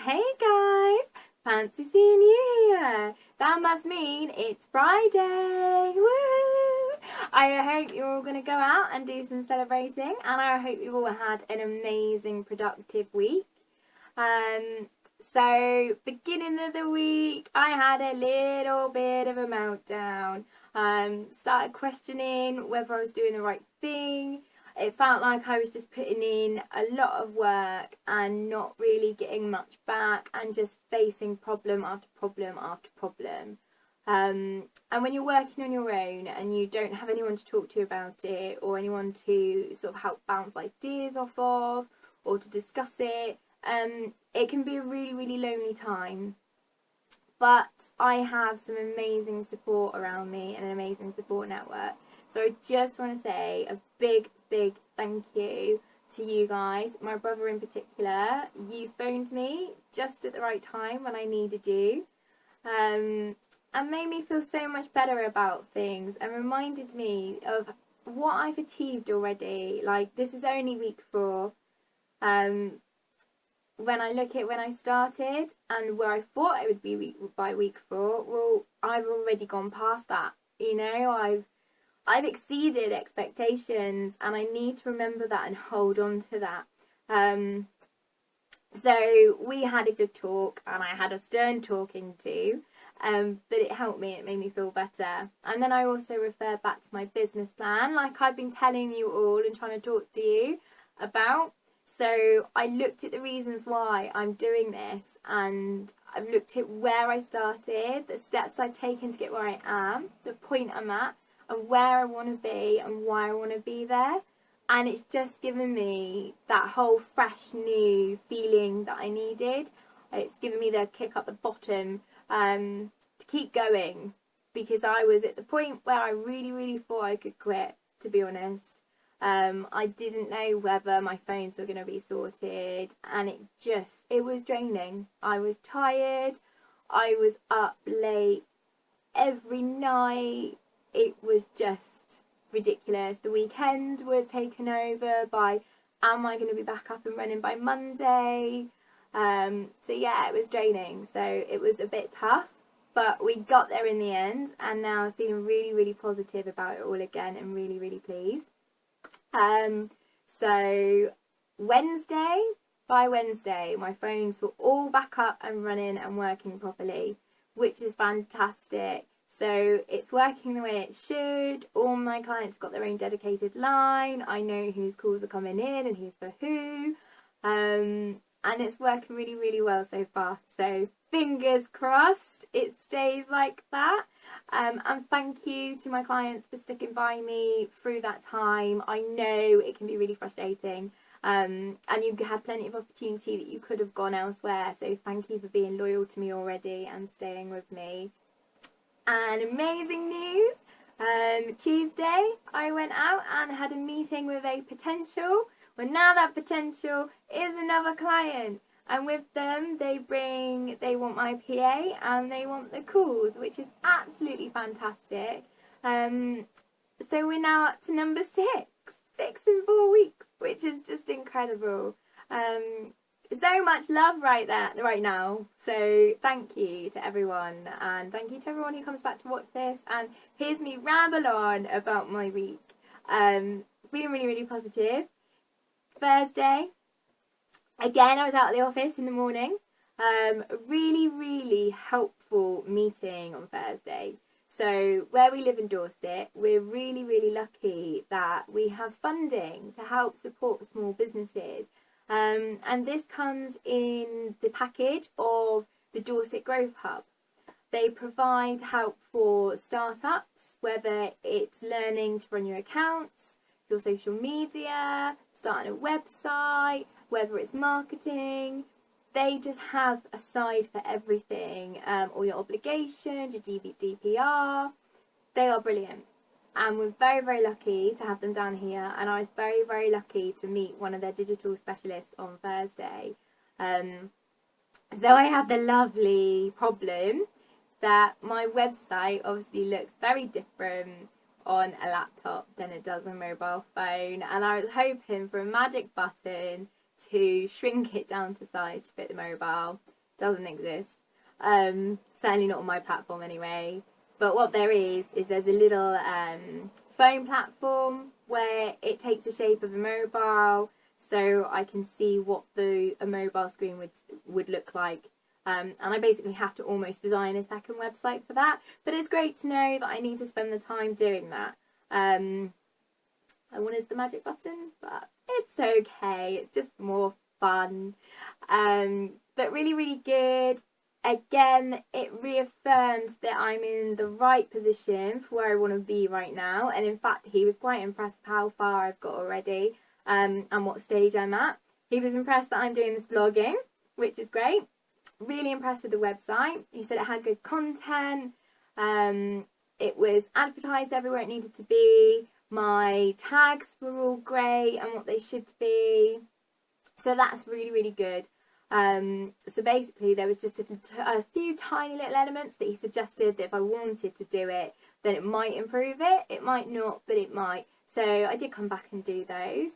Hey guys, fancy seeing you here. That must mean it's Friday. Woo! I hope you're all going to go out and do some celebrating, and I hope you've all had an amazing, productive week. So beginning of the week, I had a little bit of a meltdown. Started questioning whether I was doing the right thing. It felt like I was just putting in a lot of work and not really getting much back, and just facing problem after problem after problem. And when you're working on your own and you don't have anyone to talk to about it, or anyone to sort of help bounce ideas off of, or to discuss it, it can be a really, really lonely time. But I have some amazing support around me and an amazing support network. So I just want to say a big thank you to you guys, my brother in particular. You phoned me just at the right time when I needed you, and made me feel so much better about things, and reminded me of what I've achieved already. Like, this is only week 4. When I look at when I started and where I thought it would be by week 4, well, I've already gone past that. You know, I've exceeded expectations, and I need to remember that and hold on to that. So we had a good talk, and I had a stern talking to, but it helped me. It made me feel better. And then I also referred back to my business plan, like I've been telling you all and trying to talk to you about. So I looked at the reasons why I'm doing this, and I've looked at where I started, the steps I've taken to get where I am, the point I'm at, and where I want to be and why I want to be there. And it's just given me that whole fresh new feeling that I needed. It's given me the kick up the bottom to keep going, because I was at the point where I really thought I could quit, to be honest. I didn't know whether my phones were going to be sorted, and it was draining. I was tired. I was up late every night. It was just ridiculous. The weekend was taken over by, am I going to be back up and running by Monday? So yeah, it was draining. So it was a bit tough, but we got there in the end, and now I'm feeling really positive about it all again, and really pleased. So by Wednesday, my phones were all back up and running and working properly, which is fantastic. So it's working the way it should. All my clients got their own dedicated line. I know whose calls are coming in and who's for who. And it's working really well so far. So fingers crossed it stays like that. And thank you to my clients for sticking by me through that time. I know it can be really frustrating. And you had plenty of opportunity that you could have gone elsewhere. So thank you for being loyal to me already and staying with me. And amazing news, Tuesday I went out and had a meeting with a potential. Well, now that potential is another client, and with them they want my PA and they want the calls, which is absolutely fantastic. So we're now up to number 6 in 4 weeks, which is just incredible. So much love right now. So thank you to everyone, and thank you to everyone who comes back to watch this and hears me ramble on about my week. Really positive. Thursday, again, I was out of the office in the morning. Really helpful meeting on Thursday. So where we live in Dorset, we're really lucky that we have funding to help support small businesses. And this comes in the package of the Dorset Growth Hub. They provide help for startups, whether it's learning to run your accounts, your social media, starting a website, whether it's marketing. They just have a side for everything, all your obligations, your DPR. They are brilliant. And we're very lucky to have them down here, and I was very lucky to meet one of their digital specialists on Thursday. So I have the lovely problem that my website obviously looks very different on a laptop than it does on a mobile phone, and I was hoping for a magic button to shrink it down to size to fit the mobile. Doesn't exist. Certainly not on my platform anyway. But what there is there's a little phone platform where it takes the shape of a mobile, so I can see what a mobile screen would look like. And I basically have to almost design a second website for that. But it's great to know that I need to spend the time doing that. I wanted the magic button, but it's okay. It's just more fun. But really, really good. Again, it reaffirmed that I'm in the right position for where I want to be right now. And in fact, he was quite impressed with how far I've got already, and what stage I'm at. He was impressed that I'm doing this vlogging, which is great. Really impressed with the website. He said it had good content. It was advertised everywhere it needed to be. My tags were all great and what they should be. So that's really, really good. So basically there was just a few tiny little elements that he suggested that if I wanted to do it, then it might improve it. It might not, but it might. So I did come back and do those.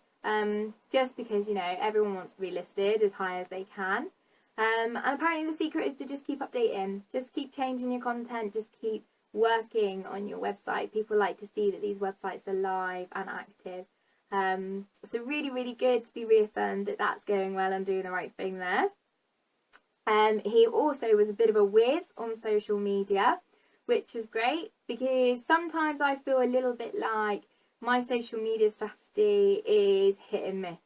Just because, you know, everyone wants to be listed as high as they can. And apparently the secret is to just keep updating. Just keep changing your content. Just keep working on your website. People like to see that these websites are live and active. So really, really good to be reaffirmed that that's going well and doing the right thing there. He also was a bit of a whiz on social media, which was great, because sometimes I feel a little bit like my social media strategy is hit and miss.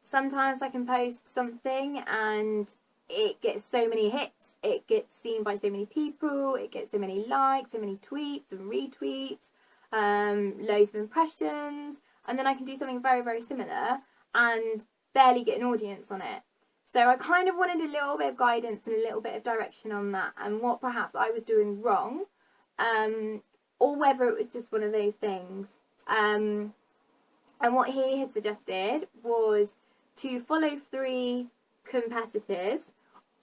Sometimes I can post something and it gets so many hits, it gets seen by so many people, it gets so many likes, so many tweets and retweets, loads of impressions, and then I can do something very, very similar and barely get an audience on it. So I kind of wanted a little bit of guidance and a little bit of direction on that, and what perhaps I was doing wrong, or whether it was just one of those things. And what he had suggested was to follow 3 competitors.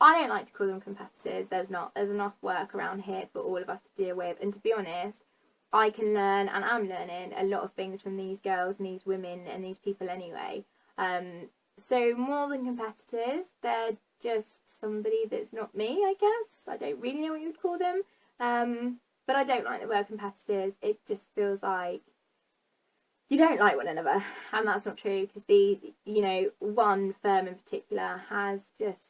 I don't like to call them competitors. There's enough work around here for all of us to deal with. And to be honest, I can learn, and I'm learning, a lot of things from these girls and these women and these people anyway. So more than competitors, they're just somebody that's not me, I guess. I don't really know what you would call them. But I don't like the word competitors. It just feels like you don't like one another, and that's not true, because one firm in particular has just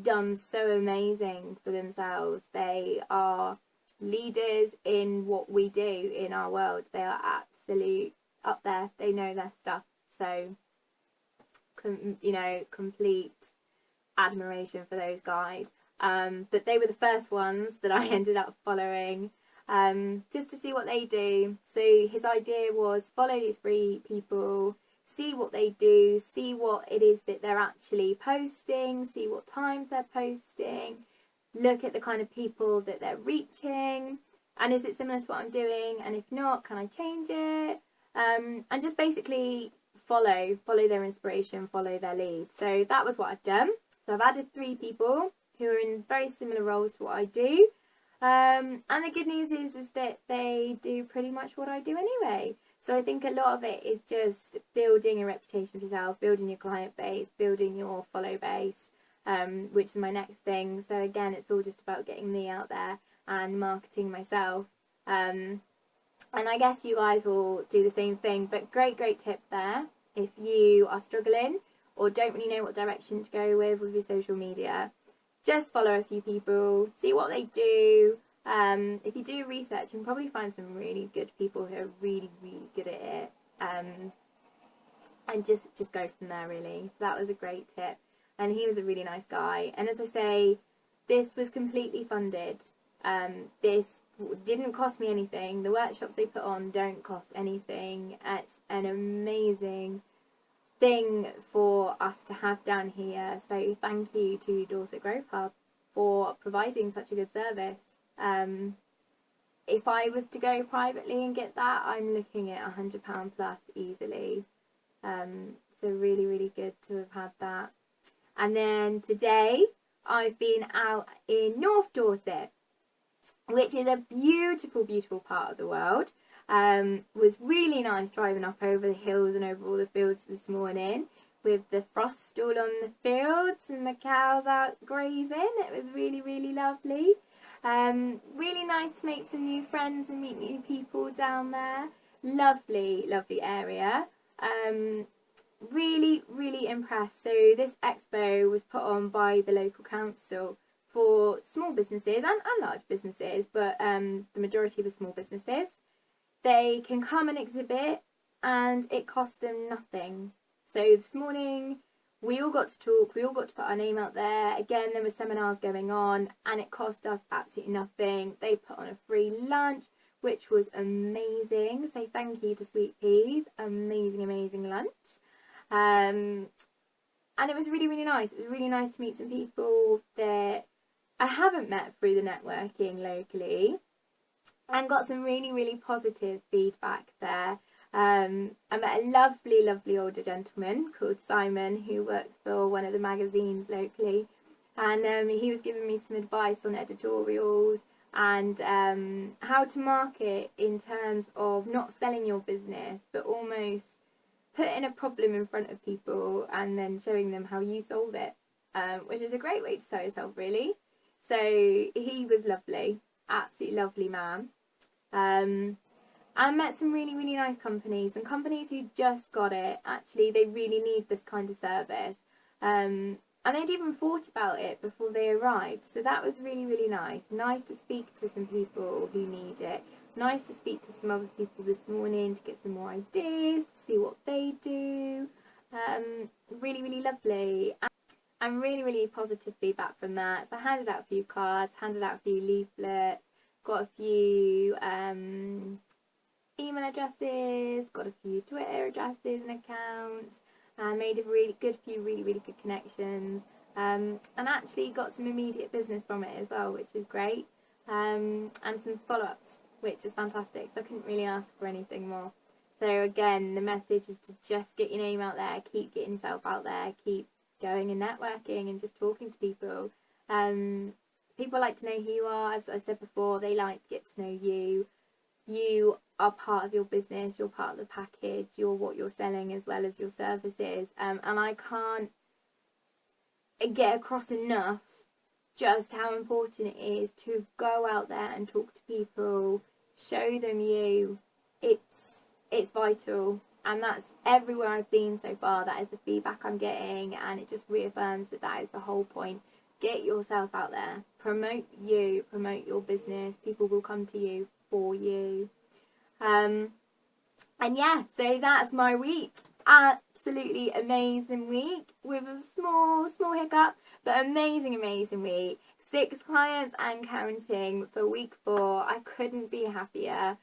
done so amazing for themselves. They are leaders in what we do in our world. They are absolute up there. They know their stuff. So, complete admiration for those guys. But they were the first ones that I ended up following, just to see what they do. So his idea was follow these 3 people, see what they do, see what it is that they're actually posting, see what times they're posting, look at the kind of people that they're reaching, and is it similar to what I'm doing, and if not, can I change it? And just basically follow their inspiration, follow their lead. So that was what I've done. So I've added 3 people who are in very similar roles to what I do. And the good news is that they do pretty much what I do anyway. So I think a lot of it is just building a reputation for yourself, building your client base, building your follow base, which is my next thing. So again, it's all just about getting me out there and marketing myself. And I guess you guys will do the same thing, but great tip there. If you are struggling or don't really know what direction to go with your social media, just follow a few people, see what they do. If you do research, you can probably find some really good people who are really, really good at it. And just go from there, really. So that was a great tip. And he was a really nice guy. And as I say, this was completely funded. This didn't cost me anything. The workshops they put on don't cost anything. It's an amazing thing for us to have down here. So thank you to Dorset Growth Hub for providing such a good service. If I was to go privately and get that, I'm looking at £100 plus easily. So really, really good to have had that. And then today I've been out in North Dorset, which is a beautiful, beautiful part of the world. Was really nice driving up over the hills and over all the fields this morning. with the frost all on the fields and the cows out grazing. It was really, really lovely. Really nice to make some new friends and meet new people down there. Lovely, lovely area. Really, really impressed. So this expo was put on by the local council for small businesses and large businesses, but the majority were small businesses. They can come and exhibit and it costs them nothing. So this morning we all got to talk, we all got to put our name out there. Again, there were seminars going on and it cost us absolutely nothing. They put on a free lunch, which was amazing. So thank you to Sweet Peas. Amazing, amazing lunch. And it was really, really nice. It was really nice to meet some people that I haven't met through the networking locally, and got some really, really positive feedback there. I met a lovely, lovely older gentleman called Simon who works for one of the magazines locally, and he was giving me some advice on editorials and how to market in terms of not selling your business but almost putting a problem in front of people and then showing them how you solve it, which is a great way to sell yourself, really. So he was lovely, absolutely lovely man. I met some really, really nice companies, and companies who just got it. Actually, they really need this kind of service. And they'd even thought about it before they arrived. So that was really, really nice. Nice to speak to some people who need it. Nice to speak to some other people this morning to get some more ideas, to see what they do. Really, really lovely. And really, really positive feedback from that. So I handed out a few cards, handed out a few leaflets, got a few email addresses, got a few Twitter addresses and accounts, and made a few really, really good connections. And actually got some immediate business from it as well, which is great. And some follow-ups, which is fantastic. So I couldn't really ask for anything more. So again, the message is to just get your name out there, keep getting yourself out there, keep going and networking and just talking to people. People like to know who you are. As I said before, they like to get to know you. You are part of your business, you're part of the package, you're what you're selling as well as your services. And I can't get across enough just how important it is to go out there and talk to people, show them you. It's vital. And that's everywhere I've been so far. That is the feedback I'm getting, and it just reaffirms that is the whole point. Get yourself out there. Promote you. Promote your business. People will come to you for you. And yeah, so that's my week. Absolutely amazing week with a small hiccup, but amazing week. 6 clients and counting for week 4. I couldn't be happier.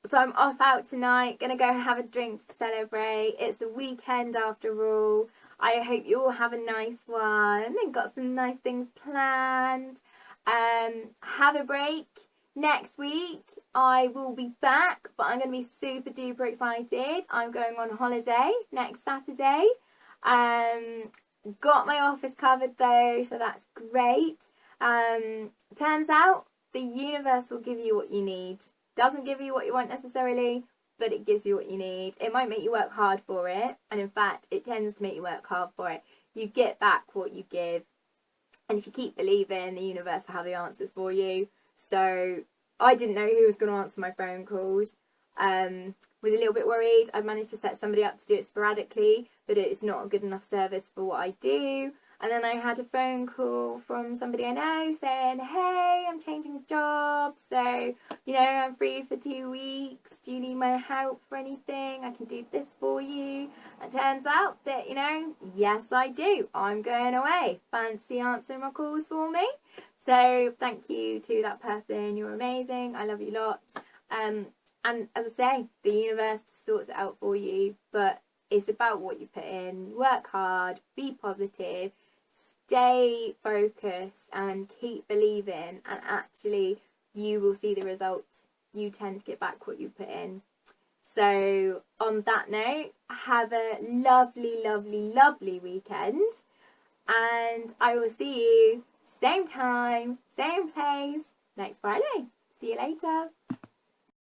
So I'm off out tonight, gonna go have a drink to celebrate. It's the weekend after all. I hope you all have a nice one and got some nice things planned. Have a break. Next week I will be back, but I'm gonna be super duper excited. I'm going on holiday next Saturday. Got my office covered though, so that's great. Turns out the universe will give you what you need. Doesn't give you what you want necessarily, but it gives you what you need. It might make you work hard for it, and in fact it tends to make you work hard for it. You get back what you give, and if you keep believing, the universe will have the answers for you. So I didn't know who was going to answer my phone calls. Was a little bit worried. I managed to set somebody up to do it sporadically, but it's not a good enough service for what I do. And then I had a phone call from somebody I know saying, hey, I'm changing jobs, so, you know, I'm free for 2 weeks. Do you need my help for anything? I can do this for you. And it turns out that, you know, yes, I do. I'm going away. Fancy answering my calls for me. So thank you to that person. You're amazing. I love you lots. And as I say, the universe just sorts it out for you. But it's about what you put in. Work hard. Be positive. Stay focused and keep believing, and actually you will see the results. You tend to get back what you put in. So on that note, have a lovely weekend, and I will see you same time, same place next Friday. See you later.